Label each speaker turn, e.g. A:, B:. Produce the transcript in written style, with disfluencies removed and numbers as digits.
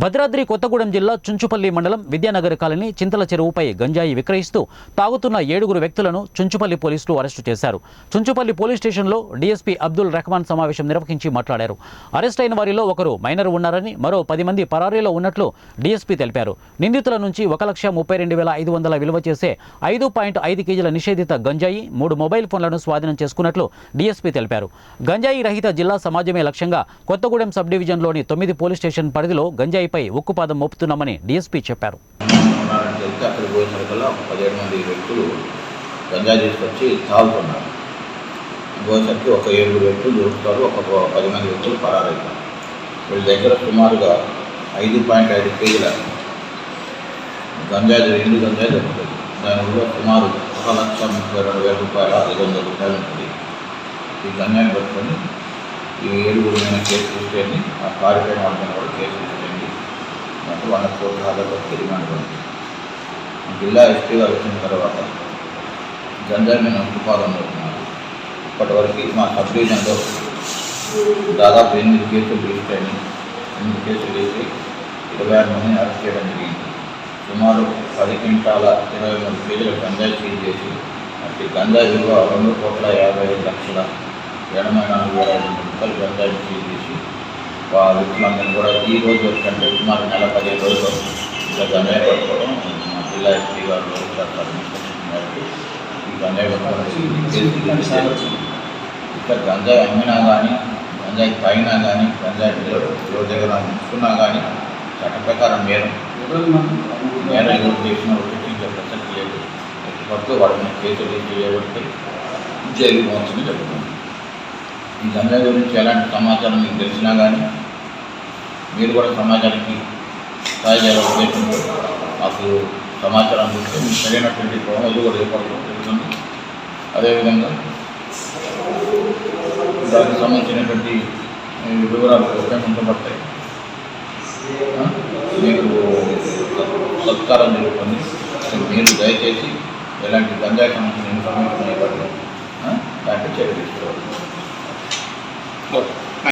A: భద్రాద్రి కొత్తగూడెం జిల్లా చుంచుపల్లి మండలం విద్యానగర్ కాలనీ చింతల చెరువుపై గంజాయి విక్రయిస్తూ తాగుతున్న 7 వ్యక్తులను చుంచుపల్లి పోలీసులు అరెస్టు చేశారు. చుంచుపల్లి పోలీస్ స్టేషన్లో డీఎస్పీ అబ్దుల్ రెహమాన్ సమావేశం నిర్వహించి మాట్లాడారు. అరెస్ట్ అయిన వారిలో ఒకరు మైనర్ ఉన్నారని, మరో 10 మంది పరారీలో ఉన్నట్లు డీఎస్పీ తెలిపారు. నిందితుల నుంచి 1,32,500 విలువ చేసే 5.5 కేజీల నిషేధిత గంజాయి, 3 మొబైల్ ఫోన్లను స్వాధీనం చేసుకున్నట్లు డీఎస్పీ తెలిపారు. గంజాయి రహిత జిల్లా సమాజమే లక్ష్యంగా కొత్తగూడెం సబ్ డివిజన్లోని 9 పోలీస్ స్టేషన్ పరిధిలో గంజాయి పై ఉక్కుపాదం మోపుతున్నామని డీఎస్పీ చెప్పారు.
B: అక్కడ పోయినకల్లా 17 మంది వ్యక్తులు గంజాయి తీసుకొచ్చి తాగుతున్నారు. పోయేసరికి ఒక 7 వ్యక్తులు దొరుకుతారు, ఒక 10 మంది వ్యక్తులు పరారైతారు. వీళ్ళ దగ్గర సుమారుగా 5.5 కేజీల గంజాయి దొరుకుతుంది. దాని విలువ సుమారు 1,32,500 ఉంటుంది. ఈ గంజాయిని పట్టుకొని ఈ 7 మీద కేసు తీసుకొని ఆ కారిపోయిన వాళ్ళని కూడా కేసు తీసుకొని అంటే 100 కోట్ల ఆదాయపడి రిమాండ్ పడుతుంది. జిల్లా ఎస్పీ గారు వచ్చిన తర్వాత గంజాయి మీద ఉక్కుపాదం అవుతున్నారు. ఇప్పటివరకు మా సబ్ డివిజన్లో దాదాపు 8 కేసులు రిజిస్టర్ అయినాయి. 8 కేసులు వేసి 26 మందిని అరెస్ట్ చేయడం జరిగింది. సుమారు 10 క్వింటాల 23 కేజీల గంజాయి సీజ్ చేసి అట్టి గంజాయి విలువ 2,55,84,500 గంజాయి సీజ్ చేసి వ్యక్తులందరినీ కూడా ఈ రోజు వరకంటే సుమారు నెల 15 రోజులు ఇలా గంజాయి పట్టుకోవడం మా జిల్లా ఎస్పీ గారు ఈ గంజాయి పట్టుకోవడం ఇక్కడ గంజాయి అమ్మినా కానీ, గంజాయి తాగినా కానీ, గంజాయి ఎవరి దగ్గర ఉంచుకున్నా కానీ చట్ట ప్రకారం నేరం ఎవరు చేసిన శిక్షించే ప్రసక్తి లేదు. పట్టు వాడి మీద కేసులు రిజిస్టర్ చేయబడితే జైలు పోవాల్సింది జరుగుతుంది. ఈ గంజాయి గురించి ఎలాంటి సమాచారం మీకు తెలిసినా కానీ మీరు కూడా సమాజానికి సహాయ చేయాలని ఉద్దేశంతో మాకు సమాచారం అందిస్తే మీకు సరైనటువంటి ప్రోమోలు కూడా ఏర్పడడం జరుగుతుంది. అదేవిధంగా దానికి సంబంధించినటువంటి వివరాలు ఉపయోగించబడతాయి. మీకు సత్కారం జరుగుతుంది. మీరు దయచేసి ఎలాంటి గంజాయి సంబంధించిన ఇన్ఫర్మేషన్ ఇవ్వడం దాంట్లో చర్య